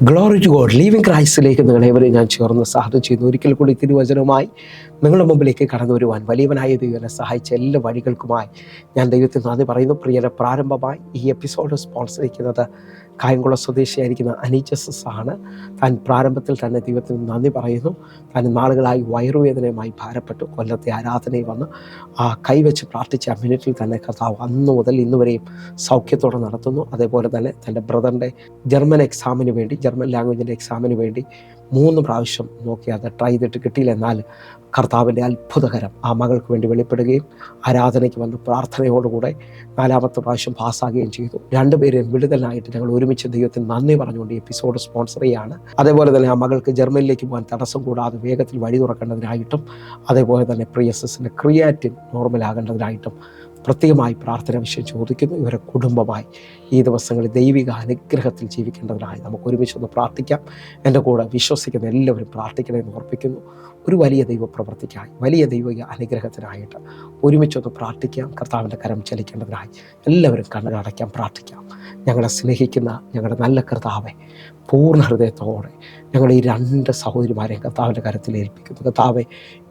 Glory to God. Living ക്രൈസ്റ്റിലേക്ക് നിങ്ങളേവരെയും ഞാൻ ചേർന്ന് സ്വാഗതം ചെയ്യുന്നു. ഒരിക്കൽ കൂടി തിരുവചനവുമായി നിങ്ങളുടെ മുമ്പിലേക്ക് കടന്നു വരുവാൻ വലിയവനായ ദൈവനെ സഹായിച്ച എല്ലാ വഴികൾക്കുമായി ഞാൻ ദൈവത്തിന് നന്ദി പറയുന്നു. പ്രിയരെ, പ്രാരംഭമായി ഈ എപ്പിസോഡ് സ്പോൺസർ ചെയ്യുന്നത് കായംകുളം സ്വദേശിയായിരിക്കുന്ന അനീജസസ് ആണ്. താൻ പ്രാരംഭത്തിൽ തന്നെ ദൈവത്തിന് നന്ദി പറയുന്നു. താൻ നാളുകളായി വയറുവേദനയുമായി ഭാരപ്പെട്ടു. കൊല്ലത്തെ ആരാധനയിൽ വന്ന് കൈവച്ച് പ്രാർത്ഥിച്ച ആ മിനിറ്റിൽ തന്നെ കർത്താവ് അന്ന് മുതൽ ഇന്ന് വരെയും സൗഖ്യത്തോടെ നടത്തുന്നു. അതേപോലെ തന്നെ തൻ്റെ ബ്രദറിൻ്റെ ജർമ്മൻ ലാംഗ്വേജിൻ്റെ എക്സാമിന് വേണ്ടി 3 പ്രാവശ്യം നോക്കി അത് ട്രൈ ചെയ്തിട്ട് കിട്ടിയില്ല. എന്നാൽ കർത്താവിൻ്റെ അത്ഭുതകരം ആ മകൾക്ക് വേണ്ടി വെളിപ്പെടുകയും ആരാധനയ്ക്ക് വന്ന് പ്രാർത്ഥനയോടുകൂടെ 4ാമത്തെ പ്രാവശ്യം പാസ്സാകുകയും ചെയ്തു. രണ്ടുപേരെയും വിടുതലായിട്ട് ഞങ്ങൾ ഒരുമിച്ച് ദൈവത്തിന് നന്ദി പറഞ്ഞുകൊണ്ട് ഈ എപ്പിസോഡ് സ്പോൺസർ ചെയ്യുകയാണ്. അതേപോലെ തന്നെ ആ മകൾക്ക് ജർമ്മനിലേക്ക് പോകാൻ തടസ്സം കൂടാതെ വേഗത്തിൽ വഴി തുറക്കേണ്ടതിനായിട്ടും അതേപോലെ തന്നെ പ്രിയസിൻ്റെ ക്രിയാറ്റിൻ നോർമലാകേണ്ടതിനായിട്ടും പ്രത്യേകമായി പ്രാർത്ഥന വിഷയം ചോദിക്കുന്നു. ഇവരെ കുടുംബമായി ഈ ദിവസങ്ങളിൽ ദൈവിക അനുഗ്രഹത്തിൽ ജീവിക്കേണ്ടതിനായി നമുക്ക് ഒരുമിച്ചൊന്ന് പ്രാർത്ഥിക്കാം. എൻ്റെ കൂടെ വിശ്വസിക്കുന്ന എല്ലാവരും പ്രാർത്ഥിക്കണമെന്ന് ഓർപ്പിക്കുന്നു. ഒരു വലിയ ദൈവപ്രവൃത്തിക്കായി, വലിയ ദൈവിക അനുഗ്രഹത്തിനായിട്ട് ഒരുമിച്ചൊന്ന് പ്രാർത്ഥിക്കാം. കർത്താവിൻ്റെ കരം ചലിക്കേണ്ടതിനായി എല്ലാവരും കണ്ണടയ്ക്കാം, പ്രാർത്ഥിക്കാം. ഞങ്ങളെ സ്നേഹിക്കുന്ന ഞങ്ങളുടെ നല്ല കർത്താവെ, പൂർണ്ണ ഹൃദയത്തോടെ ഞങ്ങൾ ഈ 2 സഹോദരിമാരെയും കർത്താവിൻ്റെ കരത്തിൽ ഏൽപ്പിക്കുന്നു. കർത്താവെ,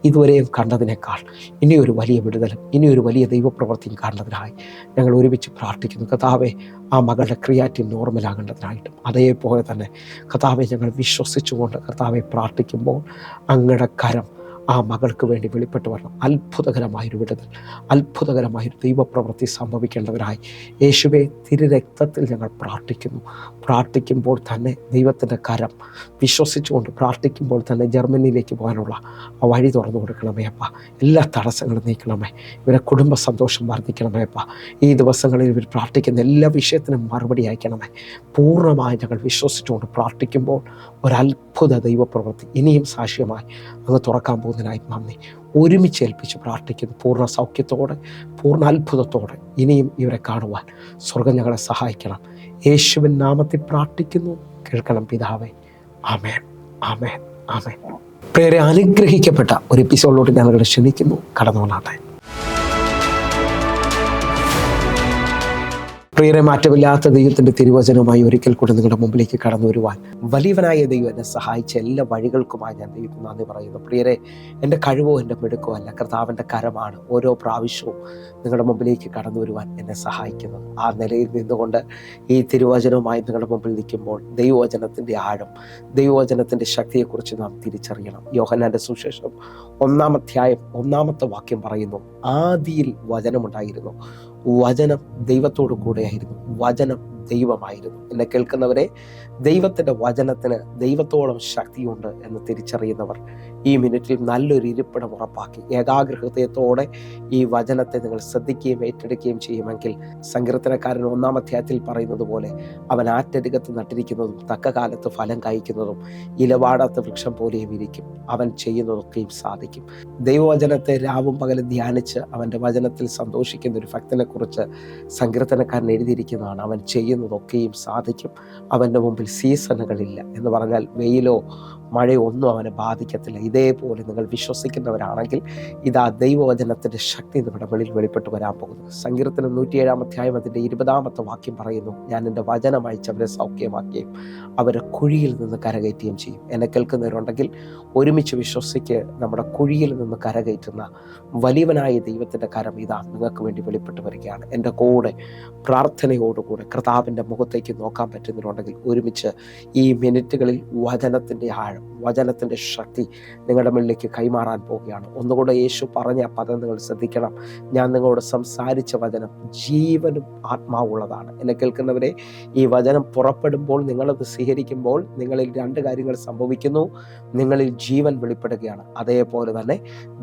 ഇതുവരെയും കണ്ടതിനേക്കാൾ ഇനിയൊരു വലിയ വിടുതലും ഇനിയൊരു വലിയ ദൈവപ്രവൃത്തിയും കാണുന്നതിനായി ഞങ്ങൾ ഒരുമിച്ച് പ്രാർത്ഥിക്കുന്നു. കർത്താവെ, ആ മകളുടെ ക്രിയാറ്റിൻ നോർമലാകേണ്ടതിനായിട്ടും അതേപോലെ തന്നെ കർത്താവെ ഞങ്ങൾ വിശ്വസിച്ചുകൊണ്ട് കർത്താവെ പ്രാർത്ഥിക്കുമ്പോൾ അങ്ങയുടെ കരം ആ മകൾക്ക് വേണ്ടി വെളിപ്പെട്ട് വരണം. അത്ഭുതകരമായൊരു വിടുതൽ, അത്ഭുതകരമായൊരു ദൈവപ്രവൃത്തി സംഭവിക്കേണ്ടവരായി യേശുവേ തിരുരക്തത്തിൽ ഞങ്ങൾ പ്രാർത്ഥിക്കുന്നു. പ്രാർത്ഥിക്കുമ്പോൾ തന്നെ ദൈവത്തിൻ്റെ കരം വിശ്വസിച്ചുകൊണ്ട് പ്രാർത്ഥിക്കുമ്പോൾ തന്നെ ജർമ്മനിയിലേക്ക് പോകാനുള്ള ആ വഴി തുറന്നു കൊടുക്കണമേ അപ്പ. എല്ലാ തടസ്സങ്ങളും നീക്കണമേ. ഇവരെ കുടുംബ സന്തോഷം വർദ്ധിക്കണമേ അപ്പ. ഈ ദിവസങ്ങളിൽ ഇവർ പ്രാർത്ഥിക്കുന്ന എല്ലാ വിഷയത്തിനും മറുപടി അയക്കണമേ. പൂർണ്ണമായി ഞങ്ങൾ വിശ്വസിച്ചുകൊണ്ട് പ്രാർത്ഥിക്കുമ്പോൾ ഒരത്ഭുത ദൈവപ്രവൃത്തി ഇനിയും സാക്ഷ്യമായി അങ്ങ് തുറക്കാൻ പോകുന്നതിനായി നന്ദി. ഒരുമിച്ച് ഏൽപ്പിച്ച് പ്രാർത്ഥിക്കുന്നു. പൂർണ്ണ സൗഖ്യത്തോടെ, പൂർണ്ണ അത്ഭുതത്തോടെ ഇനിയും ഇവരെ കാണുവാൻ സ്വർഗം ഞങ്ങളെ സഹായിക്കണം. യേശുവിൻ നാമത്തിൽ പ്രാർത്ഥിക്കുന്നു, കേൾക്കണം പിതാവേ. ആമേൻ, ആമേൻ, ആമേൻ. പ്രിയരെ, അനുഗ്രഹിക്കപ്പെട്ട ഒരു എപ്പിസോഡിലോട്ട് ഞങ്ങളെ ക്ഷണിക്കുന്നു. കടന്നു വന്നാട്ടെ. പ്രിയരെ, മാറ്റമില്ലാത്ത ദൈവത്തിൻ്റെ തിരുവചനവുമായി ഒരിക്കൽ കൂടെ നിങ്ങളുടെ മുമ്പിലേക്ക് കടന്നു വരുവാൻ വലിയവനായ ദൈവം എന്നെ സഹായിച്ച എല്ലാ വഴികൾക്കുമായി ഞാൻ ദൈവത്തിന് നന്ദി പറയുന്നു. പ്രിയരെ, എൻ്റെ കഴിവോ എൻ്റെ മിടുക്കോ അല്ല, കർത്താവിൻ്റെ കരമാണ് ഓരോ പ്രാവശ്യവും നിങ്ങളുടെ മുമ്പിലേക്ക് കടന്നു വരുവാൻ എന്നെ സഹായിക്കുന്നത്. ആ നിലയിൽ നിന്നുകൊണ്ട് ഈ തിരുവചനവുമായി നിങ്ങളുടെ മുമ്പിൽ നിൽക്കുമ്പോൾ ദൈവവചനത്തിൻ്റെ ആഴം, ദൈവവചനത്തിൻ്റെ ശക്തിയെക്കുറിച്ച് നാം തിരിച്ചറിയണം. യോഹന്നാൻ്റെ സുവിശേഷം 1-ാം അധ്യായം 1-ാമത്തെ വാക്യം പറയുന്നു, ആദിയിൽ വചനമുണ്ടായിരുന്നു, വചനം ദൈവത്തോടു കൂടെയായിരുന്നു, വചനം ദൈവമായിരുന്നു. എന്നെ കേൾക്കുന്നവരെ, ദൈവത്തിൻ്റെ വചനത്തിന് ദൈവത്തോളം ശക്തിയുണ്ട് എന്ന് തിരിച്ചറിയുന്നവർ ഈ മിനിറ്റിൽ നല്ലൊരു ഇരിപ്പിടം ഉറപ്പാക്കി ഏകാഗ്ര ഹൃദയത്തോടെ ഈ വചനത്തെ നിങ്ങൾ ശ്രദ്ധിക്കുകയും ഏറ്റെടുക്കുകയും ചെയ്യുമെങ്കിൽ സങ്കീർത്തനക്കാരൻ 1-ാം അധ്യായത്തിൽ പറയുന്നത് പോലെ അവൻ ആറ്റരികത്ത് നട്ടിരിക്കുന്നതും തക്ക കാലത്ത് ഫലം കായ്ക്കുന്നതും ഇലവാടാത്ത വൃക്ഷം പോലെയും ഇരിക്കും. അവൻ ചെയ്യുന്നതൊക്കെയും സാധിക്കും. ദൈവവചനത്തെ രാവും പകലും ധ്യാനിച്ച് അവൻ്റെ വചനത്തിൽ സന്തോഷിക്കുന്ന ഒരു ഭക്തനെ കുറിച്ച് സങ്കീർത്തനക്കാരൻ എഴുതിയിരിക്കുന്നതാണ്. അവൻ ചെയ്യുന്നതൊക്കെയും സാധിക്കും. അവൻ്റെ മുമ്പിൽ സീസണുകളില്ല എന്ന് പറഞ്ഞാൽ വെയിലോ മഴയോ ഒന്നും അവനെ ബാധിക്കത്തില്ല. ഇതേപോലെ നിങ്ങൾ വിശ്വസിക്കുന്നവരാണെങ്കിൽ ഇതാ ദൈവവചനത്തിൻ്റെ ശക്തി നിങ്ങളുടെ വെളിയിൽ വെളിപ്പെട്ട് വരാൻ പോകുന്നു. സങ്കീർത്തനം 107-ാം അധ്യായം അതിൻ്റെ 20-ാമത്തെ വാക്യം പറയുന്നു, ഞാൻ എൻ്റെ വചനം അയച്ചവരെ സൗഖ്യമാക്കുകയും അവരെ കുഴിയിൽ നിന്ന് കരകയറ്റുകയും ചെയ്യും. എന്നെ കേൾക്കുന്നവരുണ്ടെങ്കിൽ ഒരുമിച്ച് വിശ്വസിക്ക്. നമ്മുടെ കുഴിയിൽ നിന്ന് കരകയറ്റുന്ന വലിയവനായ ദൈവത്തിൻ്റെ കരം ഇതാ നിങ്ങൾക്ക് വേണ്ടി വെളിപ്പെട്ട് വരികയാണ്. എൻ്റെ കൂടെ പ്രാർത്ഥനയോടുകൂടെ കർത്താവിൻ്റെ മുഖത്തേക്ക് നോക്കാൻ പറ്റുന്നവരുണ്ടെങ്കിൽ ഒരുമിച്ച് ഈ മിനിറ്റുകളിൽ വചനത്തിൻ്റെ ആഴം, വചനത്തിൻ്റെ ശക്തി നിങ്ങളുടെ മുന്നിലേക്ക് കൈമാറാൻ പോവുകയാണ്. ഒന്നുകൂടെ യേശു പറഞ്ഞ ആ പദം നിങ്ങൾ ശ്രദ്ധിക്കണം. ഞാൻ നിങ്ങളോട് സംസാരിച്ച വചനം ജീവനും ആത്മാവുള്ളതാണ്. എന്നെ കേൾക്കുന്നവരെ, ഈ വചനം പുറപ്പെടുമ്പോൾ നിങ്ങളത് സ്വീകരിക്കുമ്പോൾ നിങ്ങളിൽ 2 കാര്യങ്ങൾ സംഭവിക്കുന്നു. നിങ്ങളിൽ ജീവൻ വെളിപ്പെടുകയാണ്. അതേപോലെ തന്നെ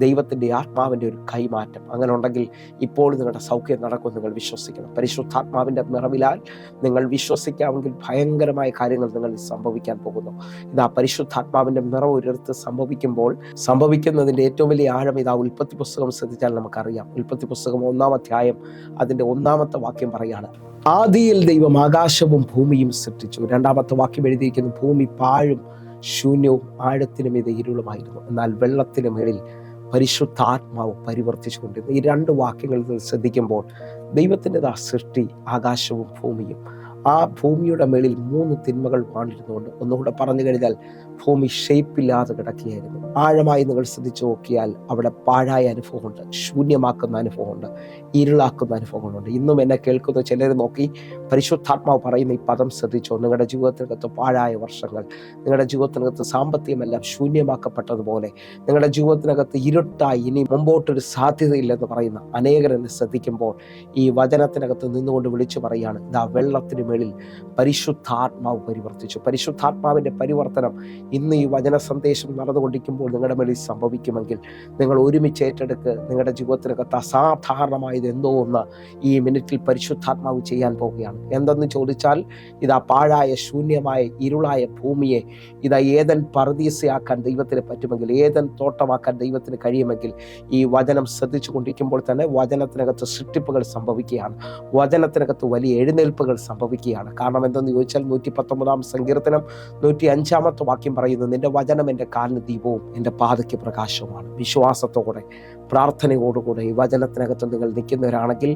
ദൈവത്തിൻ്റെ ആത്മാവിൻ്റെ ഒരു കൈമാറ്റം. അങ്ങനെ ഉണ്ടെങ്കിൽ ഇപ്പോൾ നിങ്ങളുടെ സൗഖ്യം നടക്കും. നിങ്ങൾ വിശ്വസിക്കണം. പരിശുദ്ധാത്മാവിൻ്റെ നിറവിലാൽ നിങ്ങൾ വിശ്വസിക്കാമെങ്കിൽ ഭയങ്കരമായ കാര്യങ്ങൾ നിങ്ങളിൽ സംഭവിക്കാൻ പോകുന്നു. ഇതാ പരിശുദ്ധാത്മാവിൻ്റെ നിറവ് ഒരിടത്ത് സംഭവിക്കുന്നതിൻ്റെ ഏറ്റവും വലിയ ആഴം ഇതാ ഉൽപ്പത്തി പുസ്തകം ശ്രദ്ധിച്ചാൽ നമുക്കറിയാം. ഉൽപ്പത്തി പുസ്തകം 1-ാം അധ്യായം അതിൻ്റെ 1-ാമത്തെ വാക്യം പറയാണ്, ആദിയിൽ ദൈവം ആകാശവും ഭൂമിയും സൃഷ്ടിച്ചു. 2-ാമത്തെ വാക്യം എഴുതിയിരിക്കുന്നു, ഭൂമി പാഴും ശൂന്യവും ആഴത്തിനും ഇത് ഇരുളുമായിരുന്നു, എന്നാൽ വെള്ളത്തിന് മേളിൽ പരിശുദ്ധാത്മാവ് പരിവർത്തിച്ചുകൊണ്ടിരുന്നു. ഈ 2 വാക്യങ്ങൾ ശ്രദ്ധിക്കുമ്പോൾ ദൈവത്തിൻ്റെതാ സൃഷ്ടി, ആകാശവും ഭൂമിയും, ആ ഭൂമിയുടെ മേളിൽ 3 തിന്മകൾ വാണിരുന്നുകൊണ്ട്, ഒന്നുകൂടെ പറഞ്ഞു കഴിഞ്ഞാൽ ഭൂമി ഷേപ്പില്ലാതെ കിടക്കുകയായിരുന്നു. ആഴമായി നിങ്ങൾ ശ്രദ്ധിച്ചു നോക്കിയാൽ അവിടെ പാഴായ അനുഭവമുണ്ട്, ശൂന്യമാക്കുന്ന അനുഭവമുണ്ട്, ഇരുളാക്കുന്ന അനുഭവങ്ങളുണ്ട്. ഇന്നും എന്നെ കേൾക്കുന്ന ചിലർ നോക്കി പരിശുദ്ധാത്മാവ് പറയുന്ന ഈ പദം ശ്രദ്ധിച്ചോ. നിങ്ങളുടെ ജീവിതത്തിനകത്ത് പാഴായ വർഷങ്ങൾ, നിങ്ങളുടെ ജീവിതത്തിനകത്ത് സാമ്പത്തികമെല്ലാം ശൂന്യമാക്കപ്പെട്ടതുപോലെ, നിങ്ങളുടെ ജീവിതത്തിനകത്ത് ഇരുട്ടായി ഇനി മുമ്പോട്ടൊരു സാധ്യതയില്ലെന്ന് പറയുന്ന അനേകരെന്നെ ശ്രദ്ധിക്കുമ്പോൾ ഈ വചനത്തിനകത്ത് നിന്നുകൊണ്ട് വിളിച്ചു പറയുകയാണ്, ഇതാ വെള്ളത്തിന് മേളിൽ പരിശുദ്ധാത്മാവ് പരിവർത്തിച്ചു. പരിശുദ്ധാത്മാവിൻ്റെ പരിവർത്തനം ഇന്ന് ഈ വചന സന്ദേശം നടന്നുകൊണ്ടിരിക്കുമ്പോൾ നിങ്ങളുടെ മേളിൽ സംഭവിക്കുമെങ്കിൽ നിങ്ങൾ ഒരുമിച്ച് ഏറ്റെടുക്ക്. നിങ്ങളുടെ ജീവിതത്തിനകത്ത് അസാധാരണമായത് എന്തോ ഒന്ന് ഈ മിനിറ്റിൽ പരിശുദ്ധാത്മാവ് ചെയ്യാൻ പോവുകയാണ്. എന്തെന്ന് ചോദിച്ചാൽ, ഇതാ പാഴായ ശൂന്യമായ ഇരുളായ ഭൂമിയെ ഇതാ ഏദൻ പർദീസയാക്കാൻ ദൈവത്തിന് പറ്റുമെങ്കിൽ, ഏദൻ തോട്ടമാക്കാൻ ദൈവത്തിന് കഴിയുമെങ്കിൽ, ഈ വചനം ശ്രദ്ധിച്ചു കൊണ്ടിരിക്കുമ്പോൾ തന്നെ വചനത്തിനകത്ത് സൃഷ്ടിപ്പുകൾ സംഭവിക്കുകയാണ്, വചനത്തിനകത്ത് വലിയ എഴുന്നേൽപ്പുകൾ സംഭവിക്കുകയാണ്. കാരണം എന്തെന്ന് ചോദിച്ചാൽ 119 സങ്കീർത്തനം 105 വാക്യം പറയുന്നു, നിന്റെ വചനം എൻ്റെ കാലിന് ദീപവും എൻ്റെ പാതയ്ക്ക് പ്രകാശവുമാണ്. വിശ്വാസത്തോടെ പ്രാർത്ഥനയോടുകൂടെ ഈ വചനത്തിനകത്ത് നിങ്ങൾ നിൽക്കുന്നവരാണെങ്കിൽ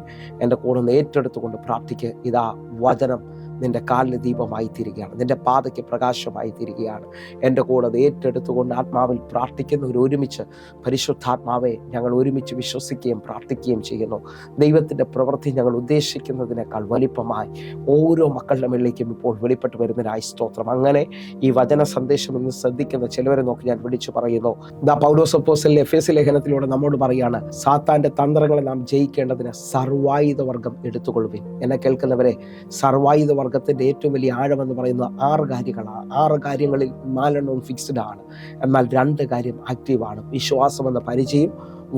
എൻ്റെ കൂടെ ഏറ്റെടുത്തുകൊണ്ട് പ്രാർത്ഥിക്കുക. ഇതാ വചനം നിന്റെ കാലിന് ദീപമായി തീരുകയാണ്, നിന്റെ പാതയ്ക്ക് പ്രകാശമായി തീരുകയാണ്. എൻ്റെ കൂടെ അത് ഏറ്റെടുത്തുകൊണ്ട് ആത്മാവിൽ പ്രാർത്ഥിക്കുന്നവർ ഒരുമിച്ച്, പരിശുദ്ധാത്മാവെ ഞങ്ങൾ ഒരുമിച്ച് വിശ്വസിക്കുകയും പ്രാർത്ഥിക്കുകയും ചെയ്യുന്നു. ദൈവത്തിൻ്റെ പ്രവൃത്തി ഞങ്ങൾ ഉദ്ദേശിക്കുന്നതിനേക്കാൾ വലിപ്പമായി ഓരോ മക്കളുടെ മേളിലേക്കും ഇപ്പോൾ വെളിപ്പെട്ട് വരുന്നതിനായി സ്തോത്രം. അങ്ങനെ ഈ വചന സന്ദേശം ഇന്ന് ശ്രദ്ധിക്കുന്ന ചിലവരെ നോക്കി ഞാൻ വിളിച്ചു പറയുന്നു, ദാ പൗലോസ് അപ്പോസ്തലൻ എഫേസ്യ ലേഖനത്തിലൂടെ നമ്മോട് പറയാണ്, സാത്താന്റെ തന്ത്രങ്ങളെ നാം ജയിക്കേണ്ടതിന് സർവായുധ വർഗം എടുത്തുകൊള്ളുവിൻ. എന്നെ കേൾക്കുന്നവരെ, സർവായുധ വർഗത്തിന്റെ ഏറ്റവും വലിയ ആഴമെന്ന് പറയുന്നത് 6 കാര്യങ്ങളാണ്. 6 കാര്യങ്ങളിൽ 4 ഫിക്സ്ഡ് ആണ്, എന്നാൽ 2 കാര്യം ആക്റ്റീവാണ്. വിശ്വാസം എന്ന പരിചയം,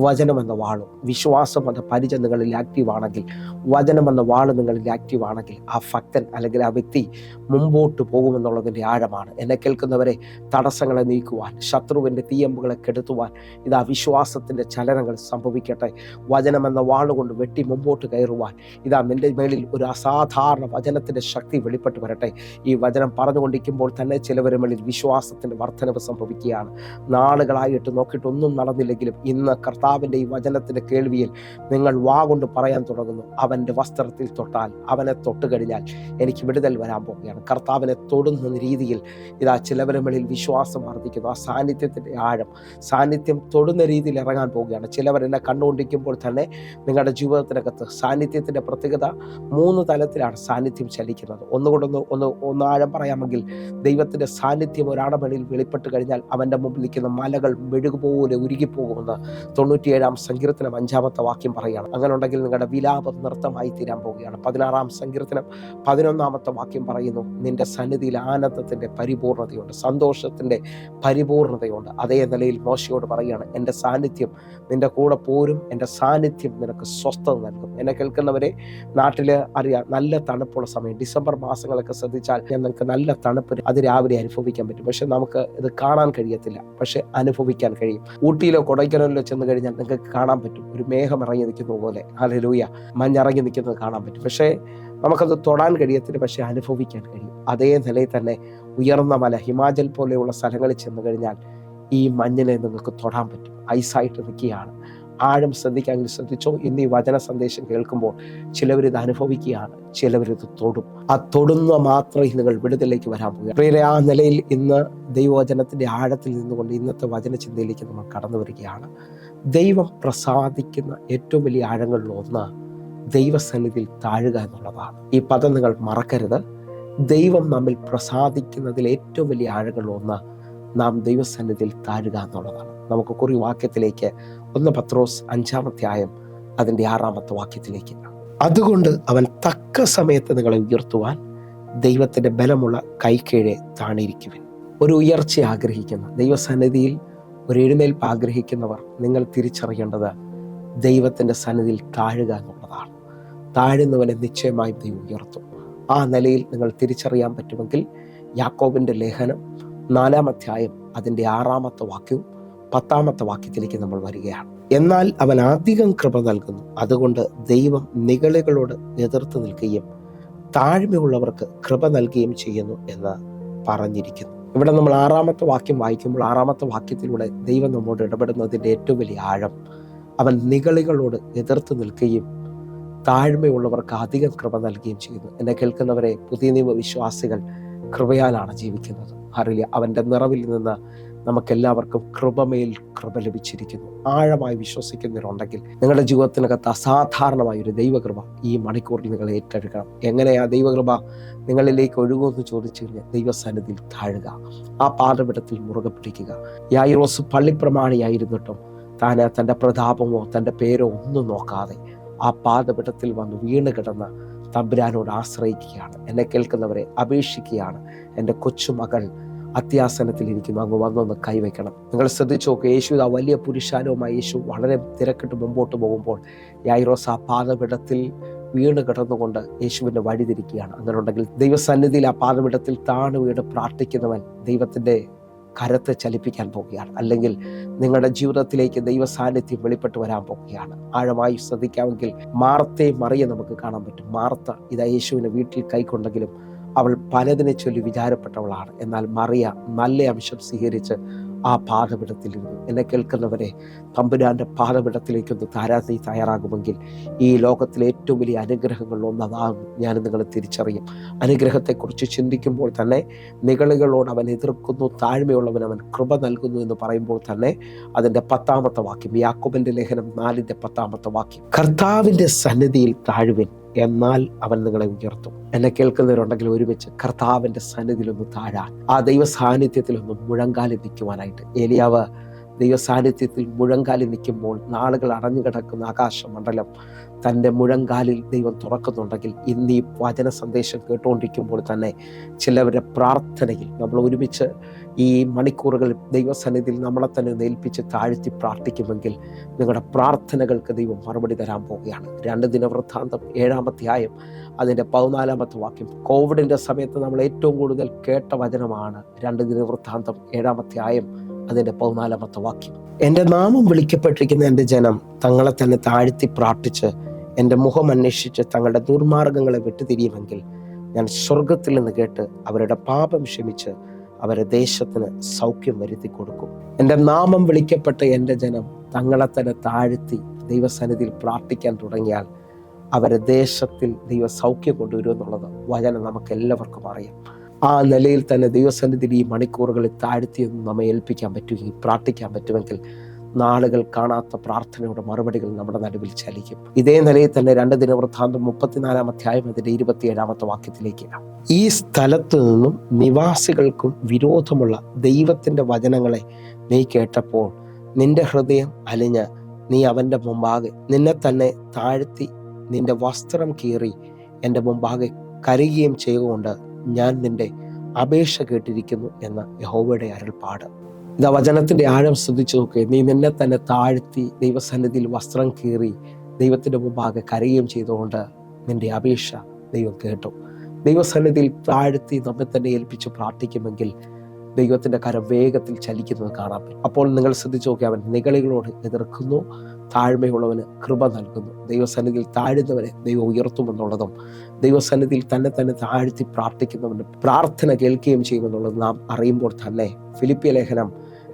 വചനം എന്ന വാളും. വിശ്വാസം എന്ന പരിചയം നിങ്ങളിൽ ആക്റ്റീവാണെങ്കിൽ, വചനം എന്ന വാള് നിങ്ങളിൽ ആക്റ്റീവാണെങ്കിൽ, ആ ഭക്തൻ അല്ലെങ്കിൽ ആ വ്യക്തി മുമ്പോട്ട് പോകുമെന്നുള്ളതിൻ്റെ ആഴമാണ്. എന്നെ കേൾക്കുന്നവരെ, തടസ്സങ്ങളെ നീക്കുവാൻ, ശത്രുവിൻ്റെ തീയമ്പുകളെ കെടുത്തുവാൻ ഇതാ വിശ്വാസത്തിൻ്റെ ചലനങ്ങൾ സംഭവിക്കട്ടെ. വചനം എന്ന വാളുകൊണ്ട് വെട്ടി മുമ്പോട്ട് കയറുവാൻ ഇതാ നിന്റെ മേളിൽ ഒരു അസാധാരണ വചനത്തിൻ്റെ ശക്തി വെളിപ്പെട്ട് വരട്ടെ. ഈ വചനം പറഞ്ഞുകൊണ്ടിരിക്കുമ്പോൾ തന്നെ ചിലവരുടെ മേളിൽ വിശ്വാസത്തിൻ്റെ വർധനവ് സംഭവിക്കുകയാണ്. നാളുകളായിട്ട് നോക്കിയിട്ടൊന്നും നടന്നില്ലെങ്കിലും ഇന്ന് കർത്താവിൻ്റെ ഈ വചനത്തിൻ്റെ കേൾവിയിൽ നിങ്ങൾ വാ കൊണ്ട് പറയാൻ തുടങ്ങുന്നു, അവൻ്റെ വസ്ത്രത്തിൽ തൊട്ടാൽ, അവനെ തൊട്ട് കഴിഞ്ഞാൽ എനിക്ക് വിടുതൽ വരാൻ പോവുകയാണ്. കർത്താവിനെ തൊടുന്ന രീതിയിൽ ഇതാ ചിലവരുടെ മേളിൽ വിശ്വാസം വർദ്ധിക്കുന്നു. ആ സാന്നിധ്യത്തിൻ്റെ ആഴം, സാന്നിധ്യം തൊടുന്ന രീതിയിൽ ഇറങ്ങാൻ പോവുകയാണ്. ചിലവരെന്നെ കണ്ടുകൊണ്ടിരിക്കുമ്പോൾ തന്നെ നിങ്ങളുടെ ജീവിതത്തിനകത്ത് സാന്നിധ്യത്തിൻ്റെ പ്രത്യേകത 3 തലത്തിലാണ് സാന്നിധ്യം ചലിക്കുന്നത്. ഒന്ന് ആഴം പറയാമെങ്കിൽ, ദൈവത്തിൻ്റെ സാന്നിധ്യം ഒരാളുടെ മേളിൽ വെളിപ്പെട്ട് കഴിഞ്ഞാൽ അവൻ്റെ മുമ്പിൽ നിൽക്കുന്ന മലകൾ മെഴുകുപോലെ ഉരുകിപ്പോകുമെന്ന് 97 സങ്കീർത്തനം 5 വാക്യം പറയുകയാണ്. അങ്ങനെ ഉണ്ടെങ്കിൽ നിങ്ങളുടെ വിലാപം നൃത്തമായി തീരാൻ പോവുകയാണ്. 16 സങ്കീർത്തനം 11 വാക്യം പറയുന്നു, നിന്റെ സന്നിധിയിൽ ആനന്ദത്തിൻ്റെ പരിപൂർണതയുണ്ട്, സന്തോഷത്തിൻ്റെ പരിപൂർണതയുണ്ട്. അതേ നിലയിൽ മോശയോട് പറയുകയാണ്, എൻ്റെ സാന്നിധ്യം നിന്റെ കൂടെ പോരും, എൻ്റെ സാന്നിധ്യം നിനക്ക് സ്വസ്ഥത നൽകും. എന്നെ കേൾക്കുന്നവരെ, നാട്ടിൽ അറിയാം നല്ല തണുപ്പുള്ള സമയം, ഡിസംബർ മാസങ്ങളൊക്കെ ശ്രദ്ധിച്ചാൽ നിങ്ങൾക്ക് നല്ല തണുപ്പ് അത് രാവിലെ അനുഭവിക്കാൻ പറ്റും. പക്ഷെ നമുക്ക് ഇത് കാണാൻ കഴിയത്തില്ല, പക്ഷെ അനുഭവിക്കാൻ കഴിയും. ഊട്ടിയിലോ കൊടൈക്കനാലിലോ ചെന്ന് കഴിഞ്ഞാൽ നിങ്ങൾക്ക് കാണാൻ പറ്റും, ഒരു മേഘം ഇറങ്ങി നിൽക്കുന്ന പോലെ, ഹല്ലേലൂയ, മഞ്ഞിറങ്ങി നിൽക്കുന്നത് കാണാൻ പറ്റും. പക്ഷേ നമുക്കത് തൊടാൻ കഴിയത്തില്ല, പക്ഷെ അനുഭവിക്കാൻ കഴിയും. അതേ നിലയിൽ തന്നെ ഉയർന്ന മല, ഹിമാചൽ പോലെയുള്ള സ്ഥലങ്ങളിൽ ചെന്ന് കഴിഞ്ഞാൽ ഈ മഞ്ഞിനെ നിങ്ങൾക്ക് തൊടാൻ പറ്റും, ഐസായിട്ട് നിൽക്കുകയാണ്. ആഴം ശ്രദ്ധിക്കാമെങ്കിൽ ശ്രദ്ധിച്ചോ. ഇന്ന് ഈ വചന സന്ദേശം കേൾക്കുമ്പോൾ ചിലവരിത് അനുഭവിക്കുകയാണ്, ചിലവരിത് തൊടും. ആ തൊടുന്ന മാത്രമേ നിങ്ങൾ വിടുതലേക്ക് വരാൻ പോകുക. പ്രിയരെ, ആ നിലയിൽ ഇന്ന് ദൈവവചനത്തിന്റെ ആഴത്തിൽ നിന്നുകൊണ്ട് ഇന്നത്തെ വചന ചിന്തയിലേക്ക് നമ്മൾ കടന്നു വരികയാണ്. ദൈവം പ്രസാദിക്കുന്ന ഏറ്റവും വലിയ ആഴങ്ങളിൽ ഒന്ന് ദൈവസന്നിധിയിൽ താഴുക എന്നുള്ളതാണ്. ഈ പദം നിങ്ങൾ മറക്കരുത്. ദൈവം നമ്മിൽ പ്രസാദിക്കുന്നതിൽ ഏറ്റവും വലിയ ആഴങ്ങളിൽ ഒന്ന് നാം ദൈവസന്നിധിയിൽ താഴുക എന്നുള്ളതാണ്. നമുക്ക് കുറി വാക്യത്തിലേക്ക് 1 പത്രോസ് 5 അതിൻ്റെ 6 വാക്യത്തിലേക്ക്. അതുകൊണ്ട് അവൻ തക്ക സമയത്ത് നിങ്ങളെ ഉയർത്തുവാൻ ദൈവത്തിൻ്റെ ബലമുള്ള കൈക്കീഴെ താണിരിക്കുവിൻ. ഒരു ഉയർച്ച ആഗ്രഹിക്കുന്ന, ദൈവസന്നിധിയിൽ ഒരു എഴുന്നേൽപ്പ് ആഗ്രഹിക്കുന്നവർ നിങ്ങൾ തിരിച്ചറിയേണ്ടത് ദൈവത്തിൻ്റെ സന്നിധിയിൽ താഴുക എന്നുള്ളതാണ്. താഴുന്നവനെ നിശ്ചയമായും ദൈവം ഉയർത്തും. ആ നിലയിൽ നിങ്ങൾ തിരിച്ചറിയാൻ പറ്റുമെങ്കിൽ യാക്കോബിൻ്റെ ലേഖനം 4 അതിൻ്റെ 6 വാക്യവും 10 വാക്യത്തിലേക്ക് നമ്മൾ വരികയാണ്. എന്നാൽ അവൻ അധികം കൃപ നൽകുന്നു, അതുകൊണ്ട് ദൈവം നിഗളികളോട് എതിർത്ത് നിൽക്കുകയും താഴ്മയുള്ളവർക്ക് കൃപ നൽകുകയും ചെയ്യുന്നു എന്ന് പറഞ്ഞിരിക്കുന്നു. ഇവിടെ നമ്മൾ 6 വാക്യം വായിക്കുമ്പോൾ 6 വാക്യത്തിലൂടെ ദൈവം നമ്മോട് ഇടപെടുന്നതിൻ്റെ ഏറ്റവും വലിയ ആഴം, അവൻ നിഗളികളോട് എതിർത്ത് നിൽക്കുകയും താഴ്മയുള്ളവർക്ക് അധികം കൃപ നൽകുകയും ചെയ്യുന്നു. എന്നെ കേൾക്കുന്നവരെ, പുതിയ നിയമ വിശ്വാസികൾ കൃപയാലാണ് ജീവിക്കുന്നത്. അറിയില്ല, അവൻ്റെ നിറവിൽ നിന്ന് നമുക്കെല്ലാവർക്കും കൃപമേൽ കൃപ ലഭിച്ചിരിക്കുന്നു. ആഴമായി വിശ്വസിക്കുന്നവരുണ്ടെങ്കിൽ നിങ്ങളുടെ ജീവിതത്തിനകത്ത് അസാധാരണമായ ഒരു ദൈവകൃപ ഈ മണിക്കൂറിൽ നിങ്ങൾ ഏറ്റെടുക്കണം. എങ്ങനെയാ ദൈവകൃപ നിങ്ങളിലേക്ക് ഒഴുകുമെന്ന് ചോദിച്ചു കഴിഞ്ഞാൽ ദൈവസന്നിധിയിൽ താഴുക, ആ പാദപീഠത്തിൽ മുറുകെ പിടിക്കുക. യായിറോസ് പള്ളിപ്രമാണിയായിരുന്നിട്ടും തൻ്റെ പ്രതാപമോ തൻ്റെ പേരോ ഒന്നും നോക്കാതെ ആ പാദപീഠത്തിൽ വന്ന് വീണ് കിടന്ന തമ്പുരാനോട് ആശ്രയിക്കുകയാണ്. എന്നെ കേൾക്കുന്നവരെ, അപേക്ഷിക്കുകയാണ്. എൻ്റെ കൊച്ചുമകൾ അത്യാസനത്തിലിരിക്കുന്നു, അങ്ങ് വന്നൊന്ന് കൈവയ്ക്കണം. നിങ്ങൾ ശ്രദ്ധിച്ചു നോക്കുക, യേശു ആ വലിയ പുരുഷാരവുമായി യേശു വളരെ തിരക്കിട്ട് മുമ്പോട്ട് പോകുമ്പോൾ യായിറോസ് ആ പാദപീഠത്തിൽ വീണ് കിടന്നുകൊണ്ട് യേശുവിൻ്റെ വഴി തിരിക്കുകയാണ്. അങ്ങനെ ഉണ്ടെങ്കിൽ ദൈവസന്നിധിയിൽ ആ പാദപീഠത്തിൽ താണു വീണ് പ്രാർത്ഥിക്കുന്നവൻ ദൈവത്തിൻ്റെ കരത്തെ ചലിപ്പിക്കാൻ പോവുകയാണ്. അല്ലെങ്കിൽ നിങ്ങളുടെ ജീവിതത്തിലേക്ക് ദൈവ സാന്നിധ്യം വെളിപ്പെട്ട് വരാൻ പോവുകയാണ്. ആഴമായി ശ്രദ്ധിക്കാമെങ്കിൽ മാർത്തയും മറിയെ നമുക്ക് കാണാൻ പറ്റും. മാർത്ത ഇതാ യേശുവിനെ വീട്ടിൽ കൈക്കൊണ്ടെങ്കിലും അവൾ പലതിനെ ചൊല്ലി വിചാരപ്പെട്ടവളാണ്. എന്നാൽ മറിയ നല്ല അംശം സ്വീകരിച്ച് ആ പാദപീഠത്തിലിരുന്നു. എന്നെ കേൾക്കുന്നവരെ, തമ്പുരാൻ്റെ പാദപീഠത്തിലേക്കൊന്ന് നീ തയ്യാറാകുമെങ്കിൽ ഈ ലോകത്തിലെ ഏറ്റവും വലിയ അനുഗ്രഹങ്ങളിലൊന്ന് അതാകും. ഞാൻ നിങ്ങൾ തിരിച്ചറിയും. അനുഗ്രഹത്തെക്കുറിച്ച് ചിന്തിക്കുമ്പോൾ തന്നെ നിഗളികളോട് അവൻ എതിർക്കുന്നു, താഴ്മയുള്ളവൻ അവൻ കൃപ നൽകുന്നു എന്ന് പറയുമ്പോൾ തന്നെ അതിൻ്റെ 10-ാമത്തെ വാക്യം, യാക്കോബിൻ്റെ ലേഖനം 4:10 വാക്യം, കർത്താവിൻ്റെ സന്നിധിയിൽ താഴുവിൻ, എന്നാൽ അവൻ നിങ്ങളെ ഉയർത്തും. എന്നെ കേൾക്കുന്നവരുണ്ടെങ്കിൽ ഒരുമിച്ച് കർത്താവിൻ്റെ സന്നിധിയിലൊന്ന് താഴാൻ, ആ ദൈവ സാന്നിധ്യത്തിലൊന്ന് മുഴങ്കാലിൽ നിൽക്കുവാനായിട്ട്. ഏലിയാവ് ദൈവ സാന്നിധ്യത്തിൽ മുഴങ്കാലിൽ നിൽക്കുമ്പോൾ നാളുകൾ അടഞ്ഞു കിടക്കുന്ന ആകാശമണ്ഡലം തൻ്റെ മുഴങ്കാലിൽ ദൈവം തുറക്കുന്നുണ്ടെങ്കിൽ ഇന്ന് ഈ വചന സന്ദേശം കേട്ടുകൊണ്ടിരിക്കുമ്പോൾ തന്നെ ചിലവരുടെ പ്രാർത്ഥനയിൽ നമ്മൾ ഒരുമിച്ച് ഈ മണിക്കൂറുകൾ ദൈവസന്നിധിയിൽ നമ്മളെ തന്നെ ഏൽപ്പിച്ച് താഴ്ത്തി പ്രാർത്ഥിക്കുമെങ്കിൽ നിങ്ങളുടെ പ്രാർത്ഥനകൾക്ക് ദൈവം മറുപടി തരാൻ പോവുകയാണ്. 2 ദിനവൃത്താന്തം 7-ാം അധ്യായം അതിൻ്റെ 14-ാമത്തെ വാക്യം. കോവിഡിൻ്റെ സമയത്ത് നമ്മൾ ഏറ്റവും കൂടുതൽ കേട്ട വചനമാണ് 2 ദിനവൃത്താന്തം 7-ാം അധ്യായം അതിൻ്റെ 14-ാമത്തെ വാക്യം. എൻ്റെ നാമം വിളിക്കപ്പെട്ടിരിക്കുന്ന എൻ്റെ ജനം തങ്ങളെ തന്നെ താഴ്ത്തി പ്രാർത്ഥിച്ച് എൻ്റെ മുഖം അന്വേഷിച്ച് തങ്ങളുടെ ദുർമാർഗങ്ങളെ വിട്ടുതിരിയുമെങ്കിൽ ഞാൻ സ്വർഗത്തിൽ നിന്ന് കേട്ട് അവരുടെ പാപം ക്ഷമിച്ച് അവരെ ദേശത്തിന് സൗഖ്യം വരുത്തി കൊടുക്കും. എൻ്റെ നാമം വിളിക്കപ്പെട്ട എൻ്റെ ജനം തങ്ങളെ തന്നെ താഴ്ത്തി ദൈവസന്നിധിയിൽ പ്രാർത്ഥിക്കാൻ തുടങ്ങിയാൽ അവരെ ദേശത്തിൽ ദൈവ സൗഖ്യം കൊണ്ടുവരുമെന്നുള്ളത് വചനം നമുക്ക് എല്ലാവർക്കും അറിയാം. ആ നിലയിൽ തന്നെ ദൈവസന്നിധിയിൽ ഈ മണിക്കൂറുകളിൽ താഴ്ത്തിയൊന്നും നമ്മെ ഏൽപ്പിക്കാൻ പറ്റുകയും പ്രാർത്ഥിക്കാൻ പറ്റുമെങ്കിൽ നാളുകൾ കാണാത്ത പ്രാർത്ഥനയുടെ മറുപടികൾ നമ്മുടെ നടുവിൽ ചലിക്കും. ഇതേ നിലയിൽ തന്നെ 2 ദിനവൃത്താന്തം 34-ാം അധ്യായം അതിൻ്റെ 27-ാമത്തെ വാക്യത്തിലേക്ക്, ഈ സ്ഥലത്തു നിന്നും നിവാസികൾക്കും വിരോധമുള്ള ദൈവത്തിൻ്റെ വചനങ്ങളെ നീ കേട്ടപ്പോൾ നിന്റെ ഹൃദയം അലിഞ്ഞ് നീ അവൻ്റെ മുമ്പാകെ നിന്നെ തന്നെ താഴ്ത്തി നിന്റെ വസ്ത്രം കീറി എൻ്റെ മുമ്പാകെ കരയുകയും ചെയ്യുകൊണ്ട് ഞാൻ നിന്റെ അപേക്ഷ കേട്ടിരിക്കുന്നു എന്ന യഹോവയുടെ അരുൾപ്പാട്. ഇതാ വചനത്തിൻ്റെ ആഴം ശ്രദ്ധിച്ചു നോക്കുക. നീ നിന്നെ തന്നെ താഴ്ത്തി ദൈവസന്നിധിയിൽ വസ്ത്രം കീറി ദൈവത്തിൻ്റെ മുമ്പാകെ കരയുകയും ചെയ്തുകൊണ്ട് നിന്റെ അപേക്ഷ ദൈവം കേട്ടു. ദൈവസന്നിധിയിൽ താഴ്ത്തി നമ്മെ തന്നെ ഏൽപ്പിച്ച് പ്രാർത്ഥിക്കുമെങ്കിൽ ദൈവത്തിൻ്റെ കരം വേഗത്തിൽ ചലിക്കുന്നത് കാണാൻ പറ്റും. അപ്പോൾ നിങ്ങൾ ശ്രദ്ധിച്ചു നോക്കി, അവൻ നിഗളികളോട് എതിർക്കുന്നു, താഴ്മയുള്ളവന് കൃപ നൽകുന്നു. ദൈവസന്നിധിയിൽ താഴ്ന്നവനെ ദൈവം ഉയർത്തുമെന്നുള്ളതും ദൈവസന്നിധിയിൽ തന്നെ താഴ്ത്തി പ്രാർത്ഥിക്കുന്നവൻ്റെ പ്രാർത്ഥന കേൾക്കുകയും ചെയ്യുമെന്നുള്ളത് നാം അറിയുമ്പോൾ തന്നെ ഫിലിപ്പിയ ലേഖനം